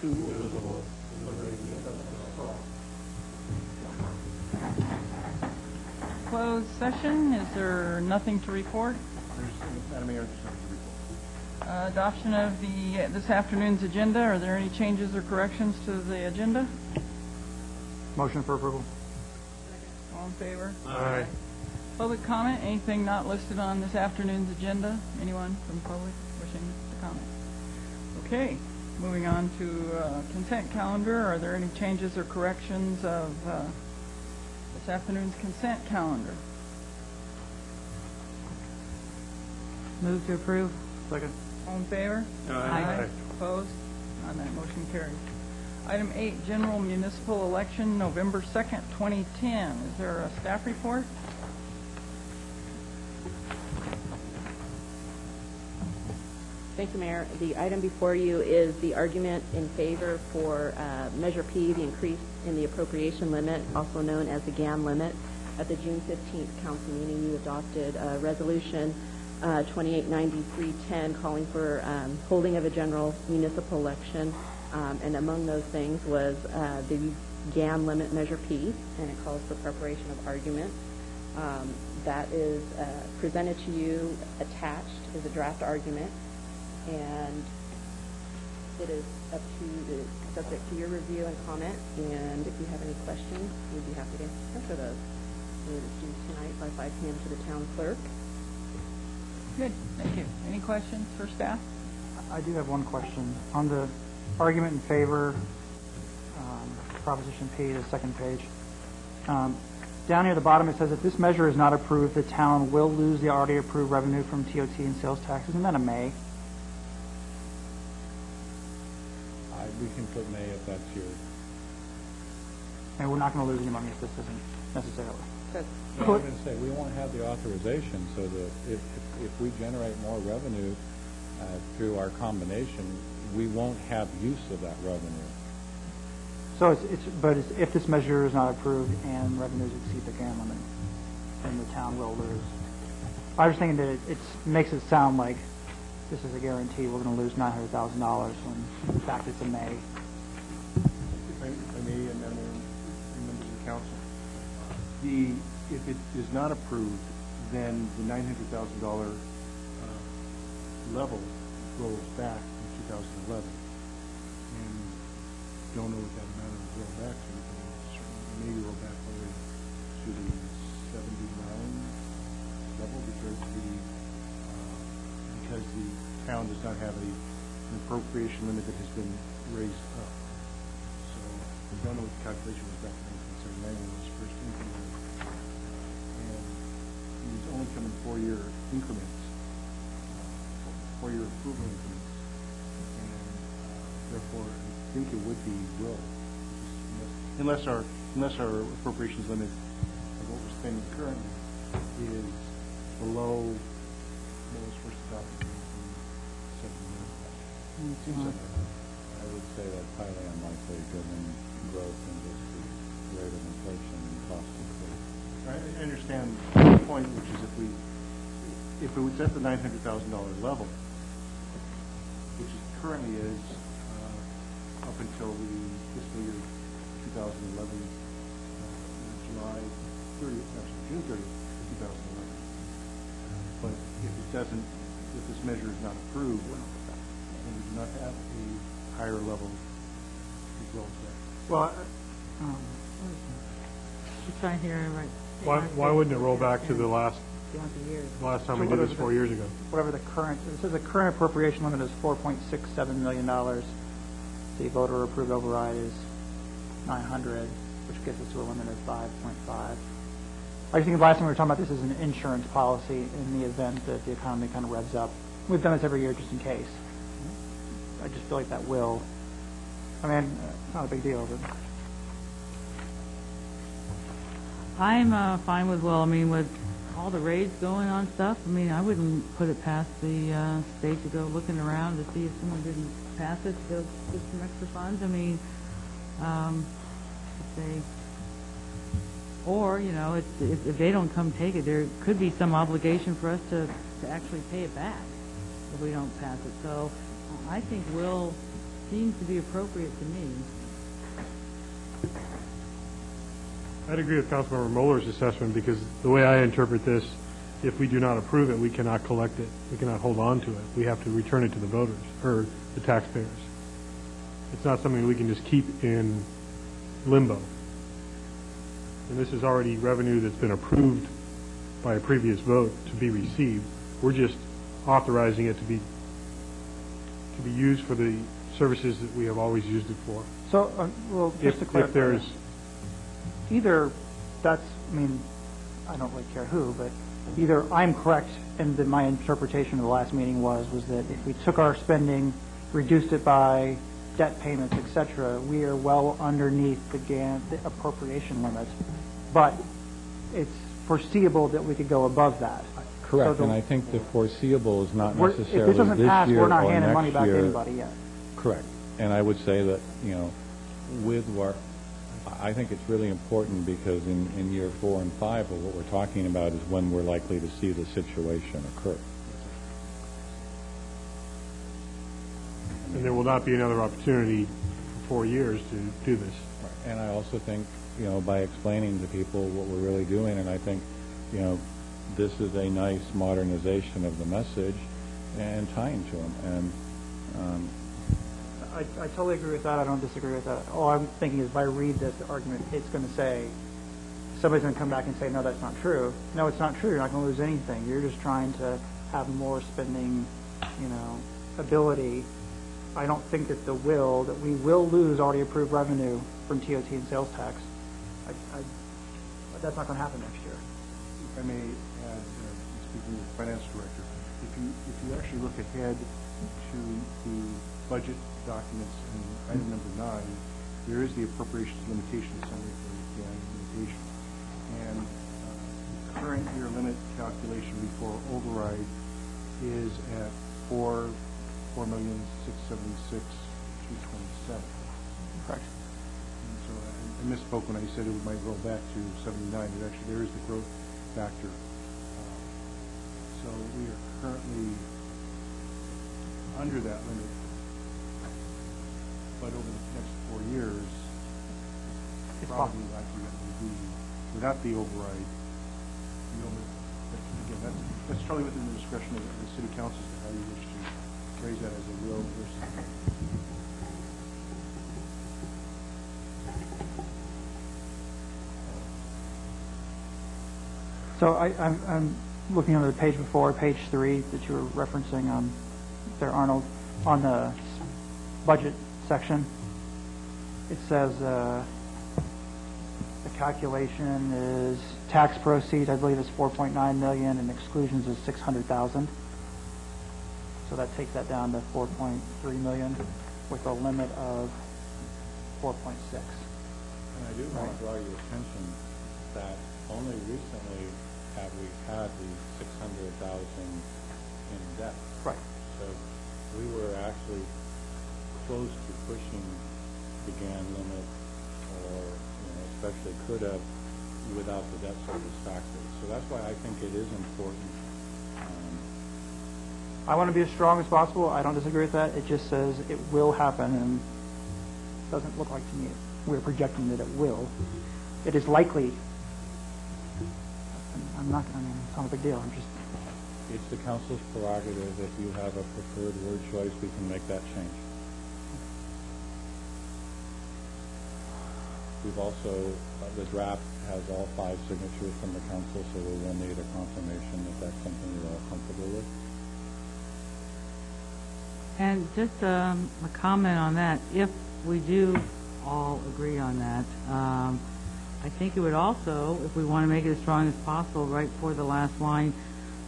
to Elizabeth. Closed session. Is there nothing to report? Madam Mayor, there's nothing to report. Adoption of this afternoon's agenda. Are there any changes or corrections to the agenda? Motion for approval. All in favor? Aye. Public comment. Anything not listed on this afternoon's agenda? Anyone from public wishing to comment? Okay. Moving on to consent calendar. Are there any changes or corrections of this afternoon's consent calendar? Move to approve. Second. All in favor? Aye. Opposed? None. That motion carries. Item 8, general municipal election, November 2nd, 2010. Is there a staff report? Thank you, Mayor. The item before you is the argument in favor for Measure P, the increase in the appropriation limit, also known as the GAN limit. At the June 15th council meeting, you adopted Resolution 289310 calling for holding of a general municipal election. And among those things was the GAN limit Measure P, and it calls for preparation of argument. That is presented to you attached as a draft argument. And it is up to subject to your review and comment. And if you have any questions, we'd be happy to answer those. It is due tonight by 5 p.m. to the town clerk. Good, thank you. Any questions for staff? I do have one question. On the argument in favor, Proposition P, the second page, down near the bottom it says if this measure is not approved, the town will lose the already approved revenue from TOT and sales tax. Isn't that a may? We can put May if that's your... And we're not going to lose any money if this isn't necessarily. No, I'm going to say, we won't have the authorization, so that if we generate more revenue through our combination, we won't have use of that revenue. So but if this measure is not approved and revenues exceed the GAN limit, then the town will lose. I was thinking that it makes it sound like this is a guarantee we're going to lose $900,000 when in fact it's a may. If I may, and members of the council, if it is not approved, then the $900,000 level rolls back in 2011, and don't know what that amount will roll back to, but it certainly may roll back already to the 79 level because the town does not have an appropriation limit that has been raised up. So we don't know what the calculation was back in 1979 when it was first implemented. And these only come in 4-year increments, 4-year approval increments. And therefore, I think it would be will. Unless our appropriations limit of what we're spending currently is below what was first adopted in 1979. I would say that's highly unlikely given growth in just the rate of inflation and cost increase. I understand the point, which is if it was at the $900,000 level, which it currently is up until the fiscal year 2011, June 30th, 2011. But if this measure is not approved, and we do not have a higher level, it rolls back. Well, It's right here, right. Why wouldn't it roll back to the last time we did this 4 years ago? whatever the current, it says the current appropriation limit is $4.67 million. The voter approved override is 900, which gets us to a limit of 5.5. I think the last time we were talking about this is an insurance policy in the event that the economy kind of revs up. We've done this every year just in case. I just feel like that will. I mean, it's not a big deal, but. I'm fine with, well, I mean, with all the raids going on stuff, I mean, I wouldn't put it past the state to go looking around to see if someone didn't pass it, to go get some extra funds. I mean, if they, or, you know, if they don't come take it, there could be some obligation for us to actually pay it back if we don't pass it. So I think we'll seems to be appropriate to me. I'd agree with Councilmember Muller's assessment, because the way I interpret this, if we do not approve it, we cannot collect it. We cannot hold on to it. We have to return it to the voters, or the taxpayers. It's not something we can just keep in limbo. And this is already revenue that's been approved by a previous vote to be received. We're just authorizing it to be used for the services that we have always used it for. So, well, just to clarify. If there's, Either that's, I mean, I don't really care who, but either I'm correct and that my interpretation of the last meeting was that if we took our spending, reduced it by debt payments, et cetera, we are well underneath the appropriation limit, but it's foreseeable that we could go above that. Correct, So and I think the foreseeable is not If necessarily this doesn't this pass, year we're not or handing money next back to year. anybody yet. Correct. And I would say that, with our, I think it's really important because in year 4 and 5, what we're talking about is when we're likely to see the situation occur. and there will not be another opportunity for 4 years to do this. And I also think, by explaining to people what we're really doing, and I think, this is a nice modernization of the message and tying to them. And I totally agree with that. I don't disagree with that. All I'm thinking is if I read this argument, it's going to say, somebody's going to come back and say, no, that's not true. No, it's not true. You're not going to lose anything. You're just trying to have more spending, ability. I don't think that that we will lose already approved revenue from TOT and sales tax. That's not going to happen next year. If I may add, speaking with the finance director, if you actually look ahead to the budget documents in item number 9, there is the appropriations limitation summary for the GAN limitation. And the current year limit calculation before override is at $4,676,227. Correct. And so I misspoke when I said it might roll back to 79. It actually, there is the growth factor. So we are currently under that limit. But over the next 4 years, It's probably likely that will be, without the override, again, that's totally within the discretion of the city council as to how you wish to raise that as a will versus a no. So I'm looking on the page before, page 3 that you were referencing there, Arnold, on the budget section. It says the calculation is tax proceeds, I believe, is $4.9 million, and exclusions is $600,000. So that takes that down to $4.3 million with a limit of 4.6. And I do want to draw your attention that only recently have we had the $600,000 in debt. Right. So we were actually close to pushing the GAN limit, or especially could have, without the debt service factor. So that's why I think it is important. I want to be as strong as possible. I don't disagree with that. It just says it will happen, and it doesn't look like to me we're projecting that it will. It is likely. I'm not going to, it's not a big deal. I'm just. It's the council's prerogative. If you have a preferred word choice, we can make that change. We've also, the draft has all 5 signatures from the council, so we will need a confirmation that that's something you're all comfortable with. And just a comment on that, if we do all agree on that, I think it would also, if we want to make it as strong as possible, right before the last line,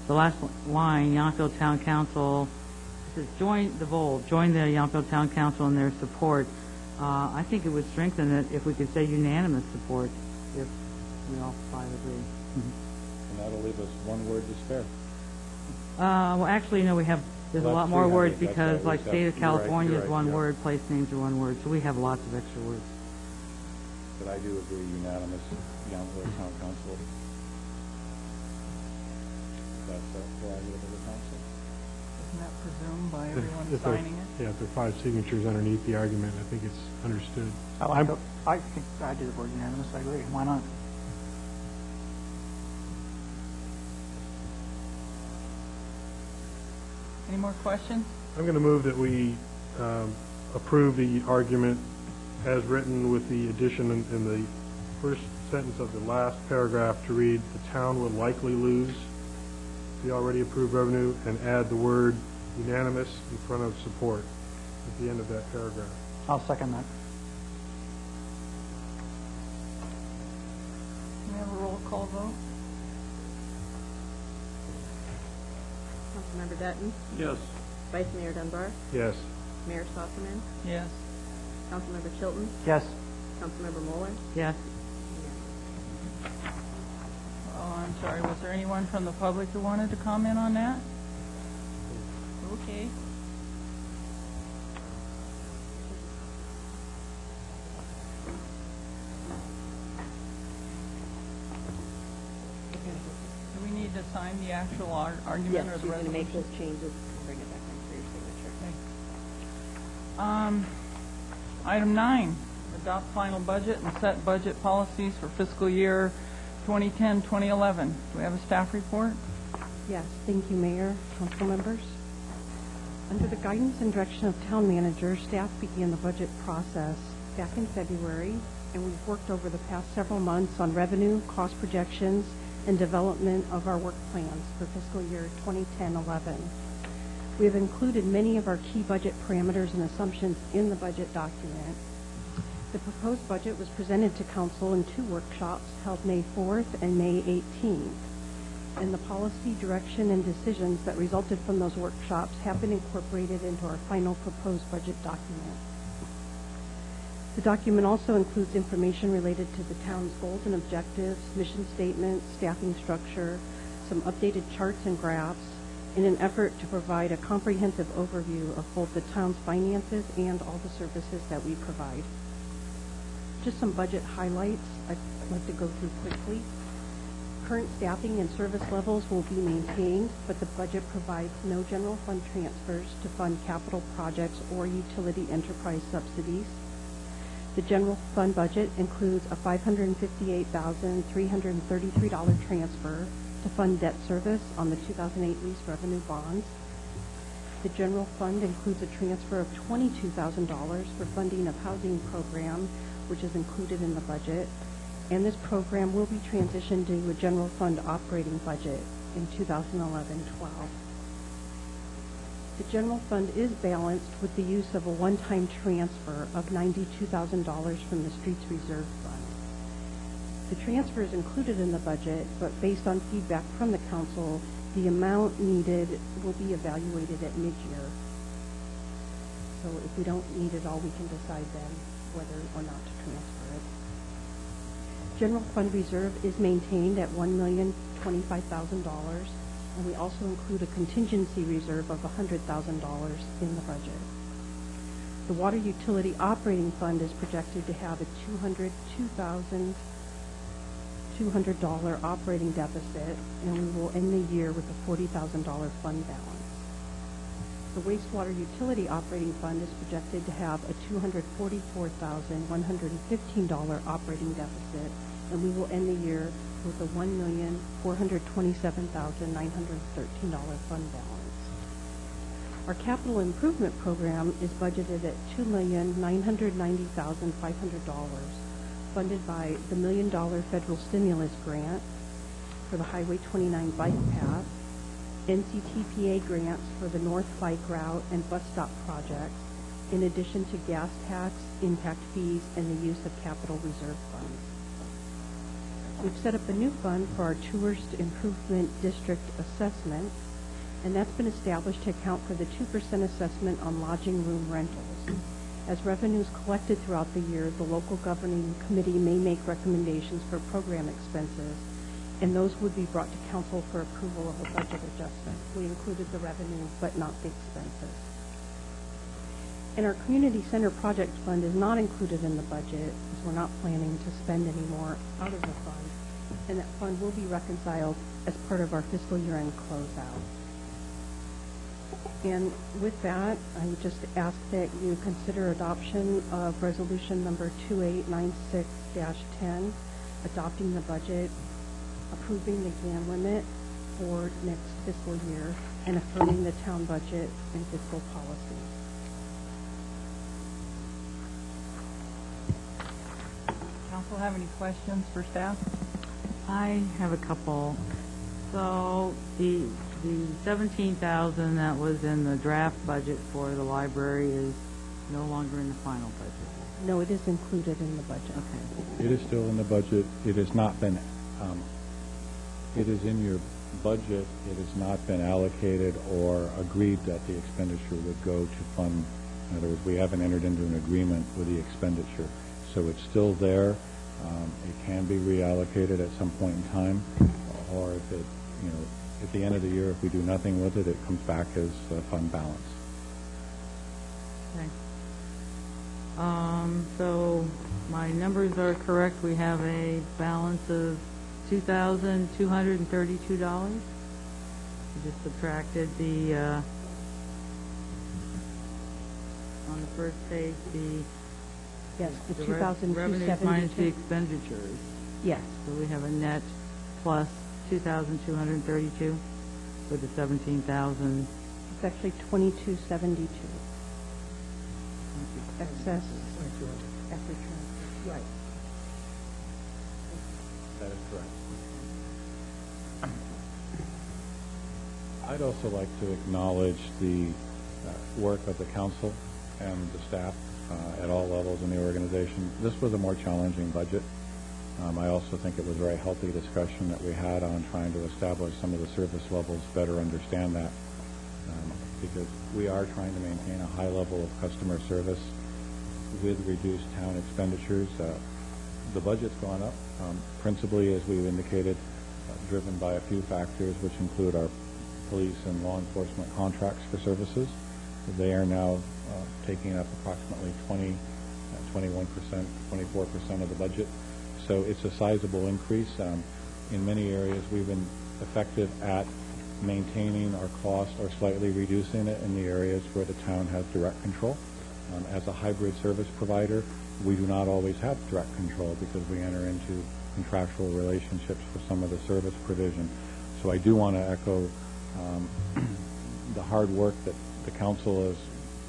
Yountville Town Council, it says join the Yountville Town Council in their support. I think it would strengthen it if we could say unanimous support, if we all 5 agree. And that'll leave us one word to spare. Well, actually, we have, there's a Well, lot that's more 300. words That's because right. like We State of have- you're right, California you're is right, one yeah. word, place names are one word, so we have lots of extra words. But I do agree, unanimous Yountville Town Council. That's the prerogative of the council. Isn't that presumed by everyone If there- signing it? Yeah, if there are 5 signatures underneath the argument, I think it's understood. I think I do the word unanimous, I agree. Why not? Any more questions? I'm going to move that we approve the argument as written with the addition in the first sentence of the last paragraph to read, "The town will likely lose the already approved revenue," and add the word unanimous in front of support at the end of that paragraph. I'll second that. Can we have a roll call vote? Councilmember Dutton, Yes. Vice Mayor Dunbar, Yes. Mayor Sossaman, Yes. Councilmember Chilton, Yes. Councilmember Moeller. Yes. Oh, I'm sorry, was there anyone from the public who wanted to comment on that? Okay. Do we need to sign the actual argument Yes, or the you're going to make resolution? those changes and bring it back in for your signature. Item 9, adopt final budget and set budget policies for fiscal year 2010-2011. Do we have a staff report? Yes, thank you, Mayor, council members. Under the guidance and direction of town manager, staff began the budget process back in February, and we've worked over the past several months on revenue, cost projections, and development of our work plans for fiscal year 2010-11. We have included many of our key budget parameters and assumptions in the budget document. The proposed budget was presented to council in 2 workshops held May 4th and May 18th. And the policy, direction, and decisions that resulted from those workshops have been incorporated into our final proposed budget document. The document also includes information related to the town's goals and objectives, mission statement, staffing structure, some updated charts and graphs, in an effort to provide a comprehensive overview of both the town's finances and all the services that we provide. Just some budget highlights I'd like to go through quickly. Current staffing and service levels will be maintained, but the budget provides no general fund transfers to fund capital projects or utility enterprise subsidies. The general fund budget includes a $558,333 transfer to fund debt service on the 2008 lease revenue bonds. The general fund includes a transfer of $22,000 for funding of housing program, which is included in the budget, and this program will be transitioned to a general fund operating budget in 2011-12. The general fund is balanced with the use of a one-time transfer of $92,000 from the Streets Reserve Fund. The transfer is included in the budget, but based on feedback from the council, the amount needed will be evaluated at mid-year. So if we don't need it all, we can decide then whether or not to transfer it. General fund reserve is maintained at $1,025,000, and we also include a contingency reserve of $100,000 in the budget. The water utility operating fund is projected to have a $202,200 operating deficit, and we will end the year with a $40,000 fund balance. The wastewater utility operating fund is projected to have a $244,115 operating deficit, and we will end the year with a $1,427,913 fund balance. Our capital improvement program is budgeted at $2,990,500, funded by the $1 million federal stimulus grant for the Highway 29 bike path, NCTPA grants for the North Bike Route and bus stop projects, in addition to gas tax, impact fees, and the use of capital reserve funds. We've set up a new fund for our Tourist Improvement District assessment, and that's been established to account for the 2% assessment on lodging room rentals. As revenues collected throughout the year, the local governing committee may make recommendations for program expenses, and those would be brought to council for approval of a budget adjustment. We included the revenue, but not the expenses. And our community center project fund is not included in the budget, as we're not planning to spend any more out of the fund, and that fund will be reconciled as part of our fiscal year-end closeout. And with that, I would just ask that you consider adoption of resolution number 2896-10, adopting the budget, approving the GAN limit for next fiscal year, and affirming the town budget and fiscal policy. Council have any questions for staff? I have a couple. So the 17,000 that was in the draft budget for the library is no longer in the final budget. No, it is included in the budget. Okay. It is still in the budget. It has not been, it is in your budget. It has not been allocated or agreed that the expenditure would go to fund. In other words, we haven't entered into an agreement with the expenditure. So it's still there. It can be reallocated at some point in time, or if it, at the end of the year, if we do nothing with it, it comes back as fund balance. Okay. So my numbers are correct. We have a balance of $2,232. We just subtracted the, on the first page, the Yes, the revenues minus the 2,272. expenditures. Yes, So we have a net plus 2,232 with the 17,000. it's actually 2,272. Excess after transfer. Right. That is correct. I'd also like to acknowledge the work of the council and the staff at all levels in the organization. This was a more challenging budget. I also think it was a very healthy discussion that we had on trying to establish some of the service levels, better understand that, because we are trying to maintain a high level of customer service with reduced town expenditures. The budget's gone up, principally, as we've indicated, driven by a few factors, which include our police and law enforcement contracts for services. They are now taking up approximately 21%, 24% of the budget. So it's a sizable increase. In many areas, we've been effective at maintaining our cost or slightly reducing it in the areas where the town has direct control. As a hybrid service provider, we do not always have direct control because we enter into contractual relationships for some of the service provision. So I do want to echo the hard work that the council has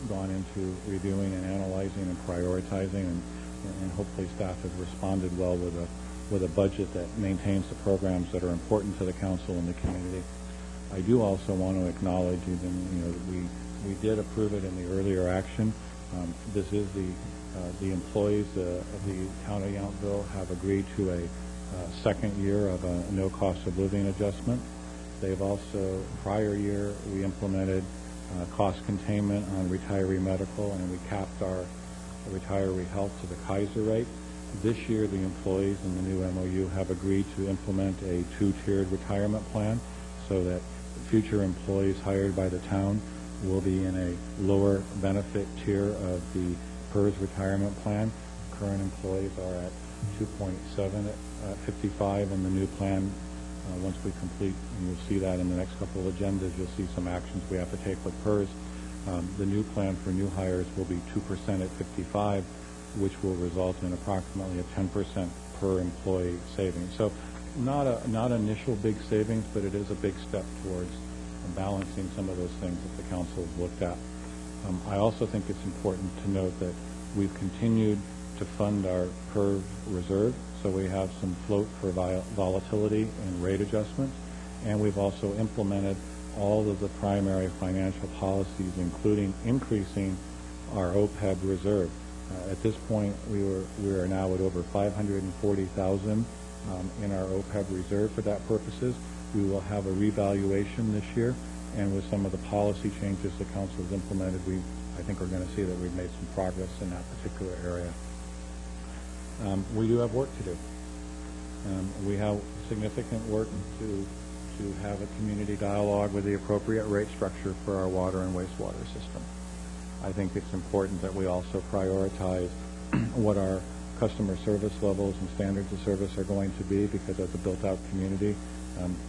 gone into reviewing and analyzing and prioritizing, and hopefully staff has responded well with a budget that maintains the programs that are important to the council and the community. I do also want to acknowledge, even we did approve it in the earlier action. This is the employees of the town of Yountville have agreed to a second year of a no cost of living adjustment. They've also, prior year, we implemented cost containment on retiree medical, and we capped our retiree health to the Kaiser rate. This year, the employees in the new MOU have agreed to implement a two-tiered retirement plan so that future employees hired by the town will be in a lower benefit tier of the PERS retirement plan. Current employees are at 2.7 at 55 in the new plan. Once we complete, and you'll see that in the next couple of agendas, you'll see some actions we have to take with PERS. The new plan for new hires will be 2% at 55, which will result in approximately a 10% per employee savings. So not initial big savings, but it is a big step towards balancing some of those things that the council has looked at. I also think it's important to note that we've continued to fund our PERS reserve, so we have some float for volatility and rate adjustments, and we've also implemented all of the primary financial policies, including increasing our OPEB reserve. At this point, we are now at over $540,000 in our OPEB reserve for that purposes. We will have a revaluation this year, and with some of the policy changes the council has implemented, I think we're going to see that we've made some progress in that particular area. We do have work to do. We have significant work to have a community dialogue with the appropriate rate structure for our water and wastewater system. I think it's important that we also prioritize what our customer service levels and standards of service are going to be, because as a built-out community,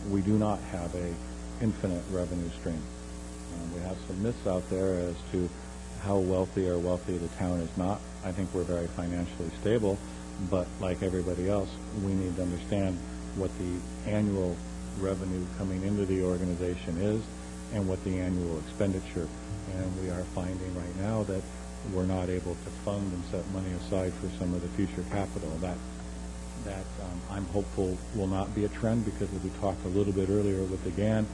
we do not have a infinite revenue stream. We have some myths out there as to how wealthy or wealthy the town is not. I think we're very financially stable, but like everybody else, we need to understand what the annual revenue coming into the organization is and what the annual expenditure. And we are finding right now that we're not able to fund and set money aside for some of the future capital. That I'm hopeful will not be a trend, because as we talked a little bit earlier with the GAN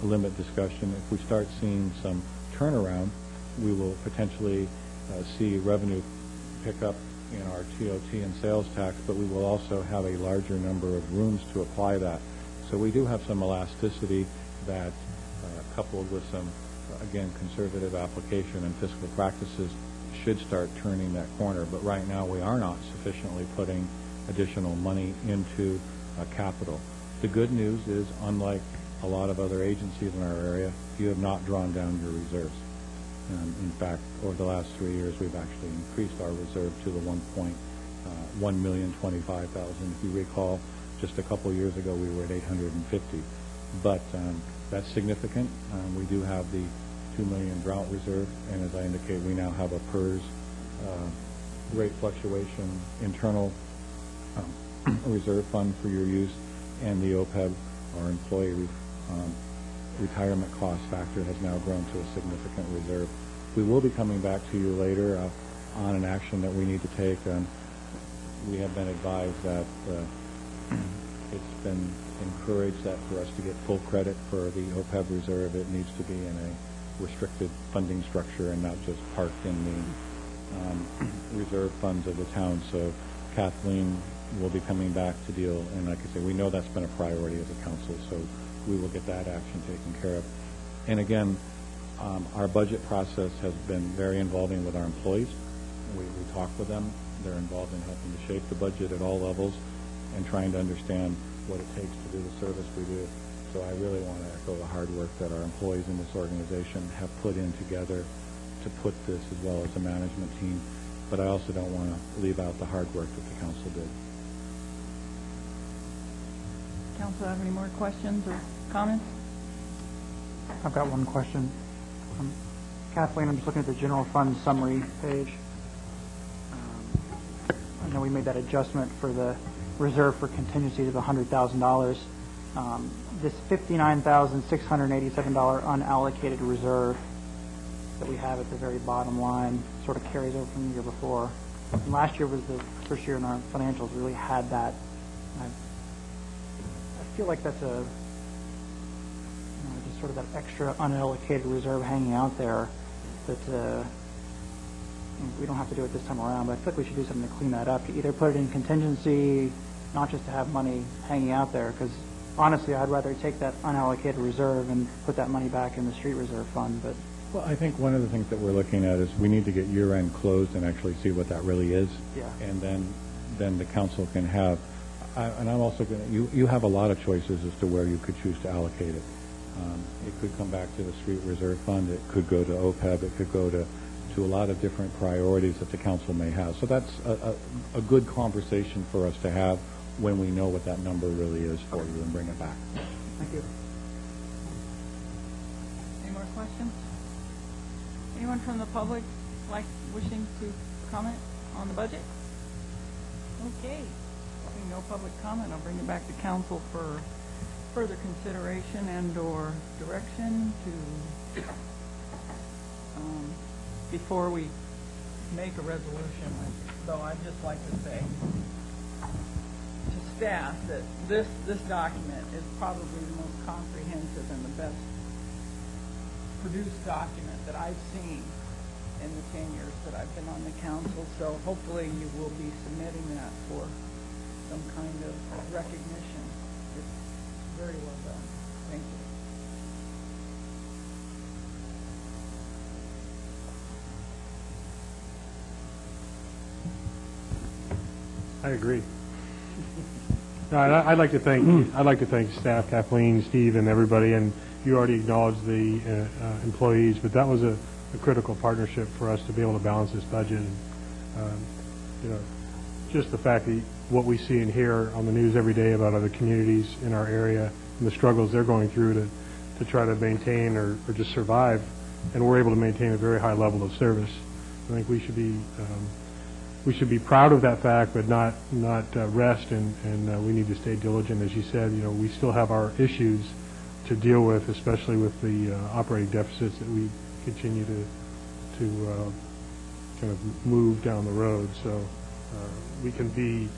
limit discussion, if we start seeing some turnaround, we will potentially see revenue pick up in our TOT and sales tax, but we will also have a larger number of rooms to apply that. So we do have some elasticity that, coupled with some, again, conservative application and fiscal practices, should start turning that corner. But right now we are not sufficiently putting additional money into capital. The good news is, unlike a lot of other agencies in our area, you have not drawn down your reserves. In fact, over the last 3 years, we've actually increased our reserve to the $1,125,000. If you recall, just a couple years ago, we were at 850. But that's significant. We do have the $2 million drought reserve, and as I indicate, we now have a PERS rate fluctuation internal reserve fund for your use, and the OPEB, our employee retirement cost factor, has now grown to a significant reserve. We will be coming back to you later on an action that we need to take. We have been advised that it's been encouraged that for us to get full credit for the OPEB reserve, it needs to be in a restricted funding structure and not just parked in the reserve funds of the town. So Kathleen will be coming back to deal, and like I say, we know that's been a priority as a council, so we will get that action taken care of. And again, our budget process has been very involving with our employees. We talk with them. They're involved in helping to shape the budget at all levels and trying to understand what it takes to do the service we do. So I really want to echo the hard work that our employees in this organization have put in together to put this, as well as the management team. But I also don't want to leave out the hard work that the council did. Council, have any more questions or comments? I've got one question. Kathleen, I'm just looking at the general fund summary page. I know we made that adjustment for the reserve for contingencies of $100,000. This $59,687 unallocated reserve that we have at the very bottom line sort of carries over from the year before. And last year was the first year in our financials we really had that. I feel like that's just sort of that extra unallocated reserve hanging out there that we don't have to do it this time around, but I feel like we should do something to clean that up, to either put it in contingency, not just to have money hanging out there, because honestly, I'd rather take that unallocated reserve and put that money back in the street reserve fund. But well, I think one of the things that we're looking at is we need to get year-end closed and actually see what that really is. Yeah. And then the council can have, and I'm also going to, you have a lot of choices as to where you could choose to allocate it. It could come back to the street reserve fund. It could go to OPEB. It could go to a lot of different priorities that the council may have. So that's a good conversation for us to have when we know what that number really is for you and bring it back. thank you. Any more questions? Anyone from the public wishing to comment on the budget? Okay. Seeing no public comment, I'll bring it back to council for further consideration and/or direction to, before we make a resolution, though I'd just like to say to staff that this document is probably the most comprehensive and the best produced document that I've seen in the 10 years that I've been on the council. So hopefully you will be submitting that for some kind of recognition. It's very well done. Thank you. I agree. No, I'd like to thank staff, Kathleen, Steve, and everybody. And you already acknowledged the employees, but that was a critical partnership for us to be able to balance this budget. Just the fact that what we see and hear on the news every day about other communities in our area and the struggles they're going through to try to maintain or just survive, and we're able to maintain a very high level of service. I think we should be proud of that fact, but not rest, and we need to stay diligent. As you said, we still have our issues to deal with, especially with the operating deficits that we continue to kind of move down the road. So we can be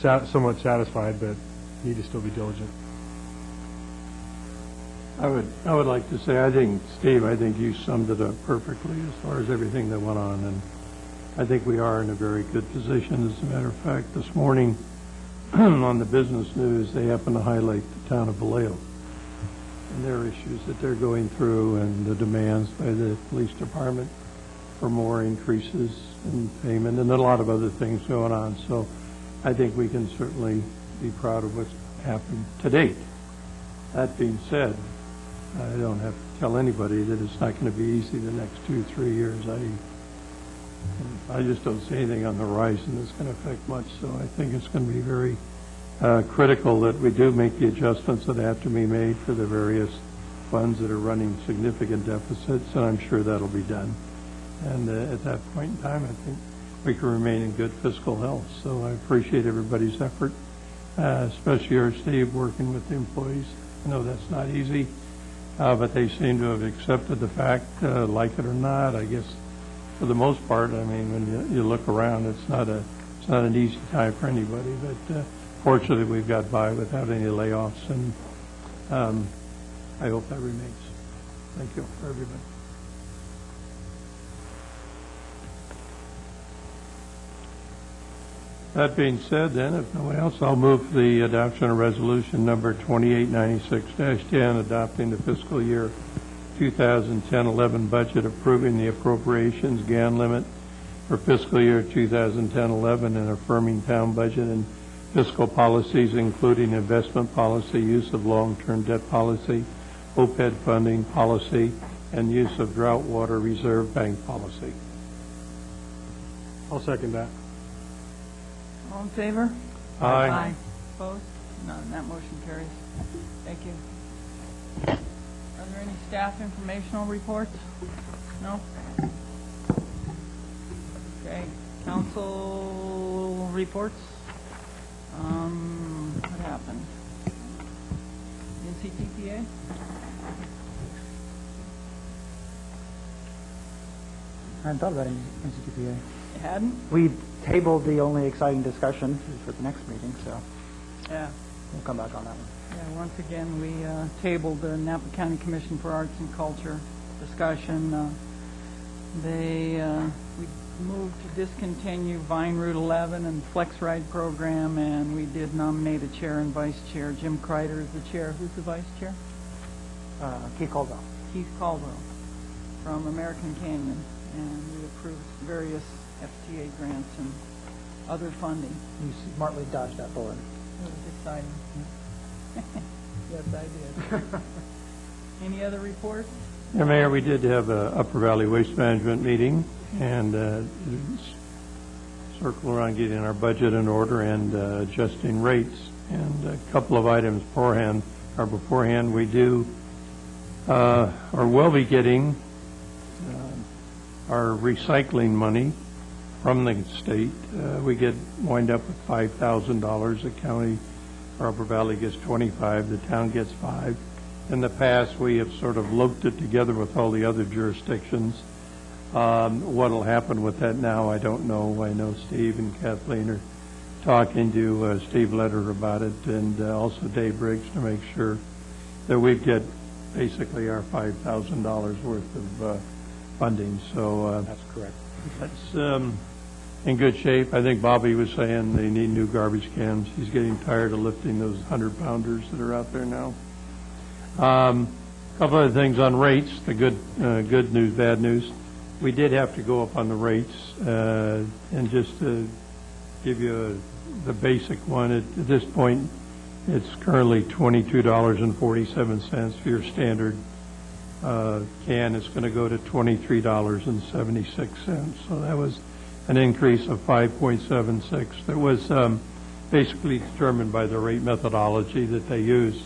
somewhat satisfied, but need to still be diligent. I would like to say, Steve, I think you summed it up perfectly as far as everything that went on, and I think we are in a very good position. As a matter of fact, this morning on the business news, they happened to highlight the town of Vallejo and their issues that they're going through and the demands by the police department for more increases in payment and a lot of other things going on. So I think we can certainly be proud of what's happened to date. That being said, I don't have to tell anybody that it's not going to be easy the next 2-3 years. I just don't see anything on the horizon that's going to affect much. So I think it's going to be very critical that we do make the adjustments that have to be made for the various funds that are running significant deficits, and I'm sure that'll be done. And at that point in time, I think we can remain in good fiscal health. So I appreciate everybody's effort, especially our Steve working with the employees. I know that's not easy, but they seem to have accepted the fact, like it or not. I guess for the most part, I mean, when you look around, it's not an easy time for anybody. But fortunately, we've got by without any layoffs, and I hope that remains. Thank you for everybody. That being said, then, if no one else, I'll move the adoption of resolution number 2896-10, adopting the fiscal year 2010-11 budget, approving the appropriations GAN limit for fiscal year 2010-11, and affirming town budget and fiscal policies, including investment policy, use of long-term debt policy, OPEB funding policy, and use of drought water reserve bank policy. I'll second that. All in favor? Aye. Opposed? None. That motion carries. Thank you. Are there any staff informational reports? No? Okay. Council reports? What happened? NCTPA? I hadn't thought about any NCTPA. You hadn't? We tabled the only exciting discussion for the next meeting, so Yeah. we'll come back on that one. Yeah, once again, we tabled the Napa County Commission for Arts and Culture discussion. We moved to discontinue Vine Route 11 and Flex Ride program, and we did nominate a chair and vice chair. Jim Kreider is the chair. Who's the vice chair? Keith Caldwell. Keith Caldwell from American Canyon, and we approved various FTA grants and other funding. You smartly dodged that bullet. It was exciting. Yes, I did. Any other reports? Yeah, Mayor, we did have a Upper Valley Waste Management meeting, and circle around getting our budget in order and adjusting rates. And a couple of items beforehand, we do or will be getting our recycling money from the state. We wind up with $5,000. The county, or Upper Valley, gets $25,000. The town gets $5,000. In the past, we have sort of looped it together with all the other jurisdictions. What will happen with that now, I don't know. I know Steve and Kathleen are talking to Steve Letter about it, and also Dave Briggs, to make sure that we get basically our $5,000 worth of funding. So That's correct. that's in good shape. I think Bobby was saying they need new garbage cans. He's getting tired of lifting those 100-pounders that are out there now. A couple other things on rates, the good news, bad news. We did have to go up on the rates, and just to give you the basic one, at this point, it's currently $22.47 for your standard can. It's going to go to $23.76. So that was an increase of 5.76. That was basically determined by the rate methodology that they use.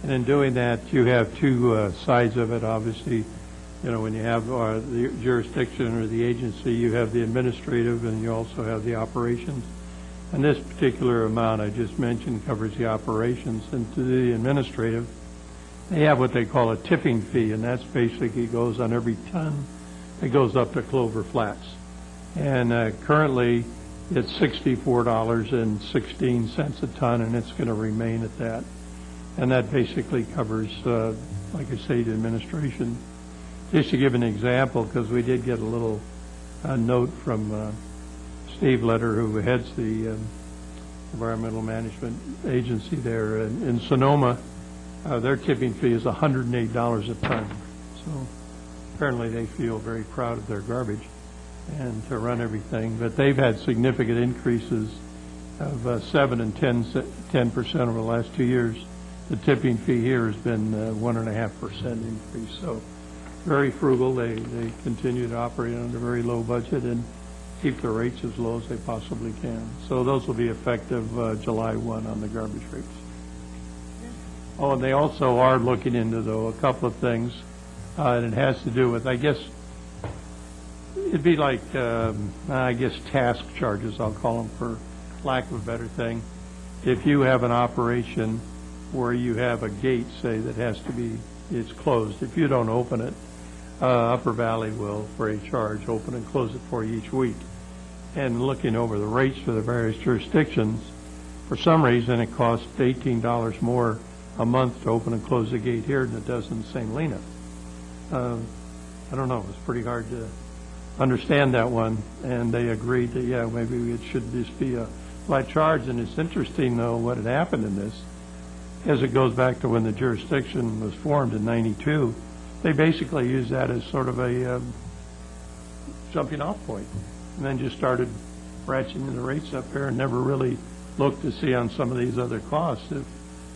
And in doing that, you have two sides of it, obviously. You know, when you have the jurisdiction or the agency, you have the administrative and you also have the operations. And this particular amount I just mentioned covers the operations. And to the administrative, they have what they call a tipping fee, and that's basically goes on every ton that goes up to Clover Flats. And currently, it's $64.16 a ton, and it's going to remain at that. And that basically covers, like I say, the administration. Just to give an example, because we did get a little note from Steve Letter, who heads the Environmental Management Agency there in Sonoma. Their tipping fee is $108 a ton. So apparently they feel very proud of their garbage and to run everything. But they've had significant increases of 7 and 10% over the last 2 years. The tipping fee here has been 1.5% increase. So very frugal. They continue to operate under a very low budget and keep the rates as low as they possibly can. So those will be effective July 1 on the garbage rates. Oh, and they also are looking into, though, a couple of things, and it has to do with, I guess, it'd be like, task charges, I'll call them for lack of a better thing. If you have an operation where you have a gate, say, that has to be, it's closed, if you don't open it, Upper Valley will, for a charge, open and close it for you each week. And looking over the rates for the various jurisdictions, for some reason it costs $18 more a month to open and close the gate here than it does in St. Helena. I don't know, it's pretty hard to understand that one, and they agreed that, yeah, maybe it should just be a flat charge. And it's interesting, though, what had happened in this, as it goes back to when the jurisdiction was formed in '92, they basically used that as sort of a jumping off point, and then just started ratcheting the rates up there and never really looked to see on some of these other costs if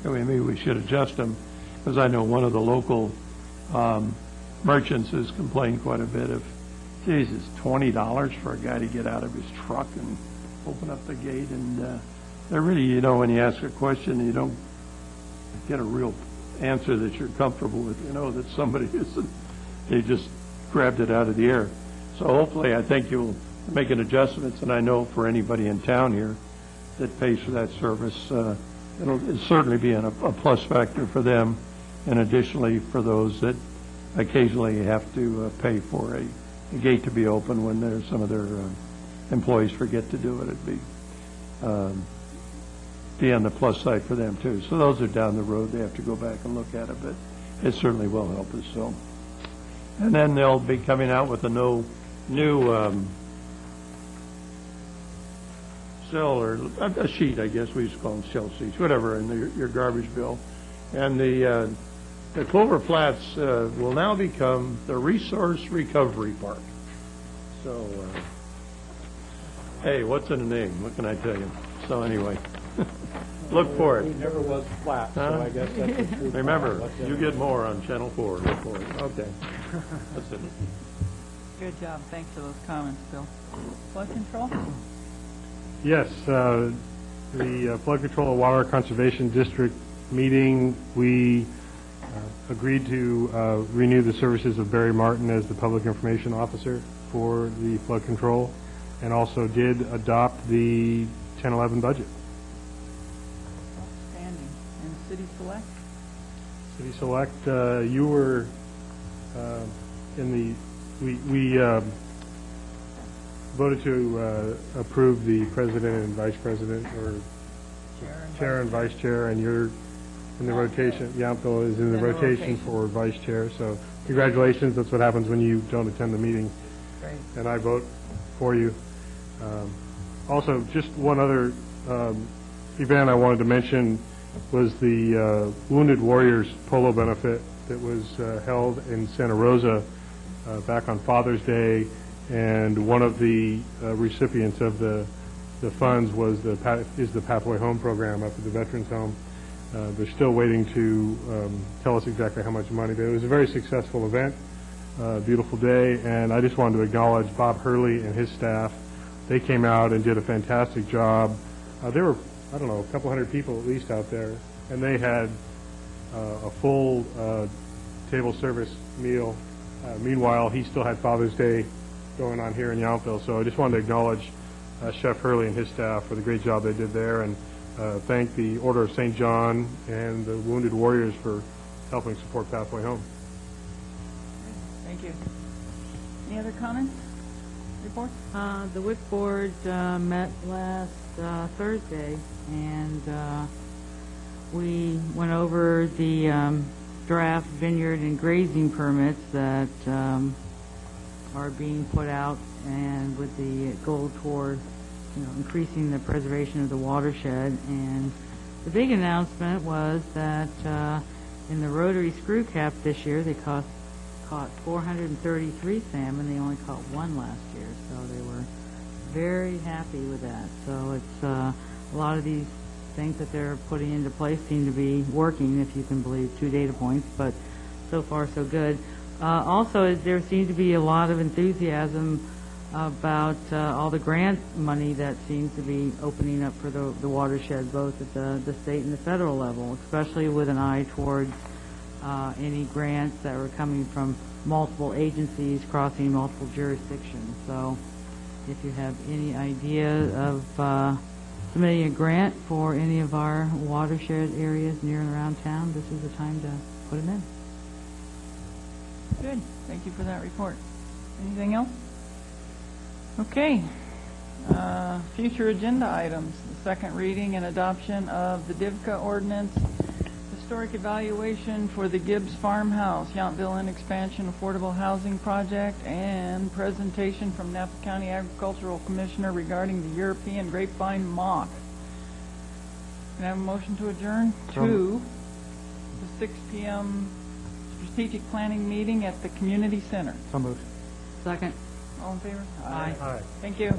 maybe we should adjust them, because I know one of the local merchants has complained quite a bit of, geez, it's $20 for a guy to get out of his truck and open up the gate. And they're really, you know, when you ask a question, you don't get a real answer that you're comfortable with, you know, that somebody isn't. They just grabbed it out of the air. So hopefully I think you'll make an adjustment, and I know for anybody in town here that pays for that service, it'll certainly be a plus factor for them, and additionally for those that occasionally have to pay for a gate to be open when there's some of their employees forget to do it. It'd be on the plus side for them too. So those are down the road. They have to go back and look at it, but it certainly will help us. So, and then they'll be coming out with a new cell, or a sheet, I guess we used to call them shell sheets, whatever, in your garbage bill. And the Clover Flats will now become the Resource Recovery Park. So, hey, what's in the name? What can I tell you? So anyway, look for it. It never was flat, so I guess that's the truth. Remember, you get more on Channel 4. Look for it. Okay. That's it. Good job. Thanks for those comments, Bill. Flood control? Yes, the Flood Control and Water Conservation District meeting, we agreed to renew the services of Barry Martin as the Public Information Officer for the flood control, and also did adopt the 10-11 budget. Outstanding. And City Select? City Select, you were in the, we voted to approve the president and vice president, or chair and vice chair, and you're in the rotation. Yampel is in the rotation for vice chair. So congratulations. That's what happens when you don't attend the meeting. Great. And I vote for you. Also, just one other event I wanted to mention was the Wounded Warriors Polo Benefit that was held in Santa Rosa back on Father's Day. And one of the recipients of the funds was the Pathway Home program up at the Veterans Home. They're still waiting to tell us exactly how much money, but it was a very successful event, beautiful day, and I just wanted to acknowledge Bob Hurley and his staff. They came out and did a fantastic job. There were, I don't know, a couple hundred people at least out there, and they had a full table service meal. Meanwhile, he still had Father's Day going on here in Yountville, so I just wanted to acknowledge Chef Hurley and his staff for the great job they did there, and thank the Order of St. John and the Wounded Warriors for helping support Pathway Home. Thank you. Any other comments, reports? The WIC board met last Thursday, and we went over the draft vineyard and grazing permits that are being put out, and with the goal toward increasing the preservation of the watershed. And the big announcement was that in the rotary screw cap this year, they caught 433 salmon. They only caught one last year, so they were very happy with that. So it's a lot of these things that they're putting into place seem to be working, if you can believe 2 data points, but so far so good. Also, there seems to be a lot of enthusiasm about all the grant money that seems to be opening up for the watershed, both at the state and the federal level, especially with an eye towards any grants that were coming from multiple agencies crossing multiple jurisdictions. So if you have any idea of submitting a grant for any of our watershed areas near and around town, this is the time to put them in. Good. Thank you for that report. Anything else? Okay. Future agenda items. The second reading and adoption of the DIVCA ordinance, historic evaluation for the Gibbs Farmhouse, Yountville Inn expansion affordable housing project, and presentation from Napa County Agricultural Commissioner regarding the European grapevine moth. Can I have a motion to adjourn to the 6 p.m. strategic planning meeting at the community center? So moved. Second. All in favor? Aye. Aye. Thank you.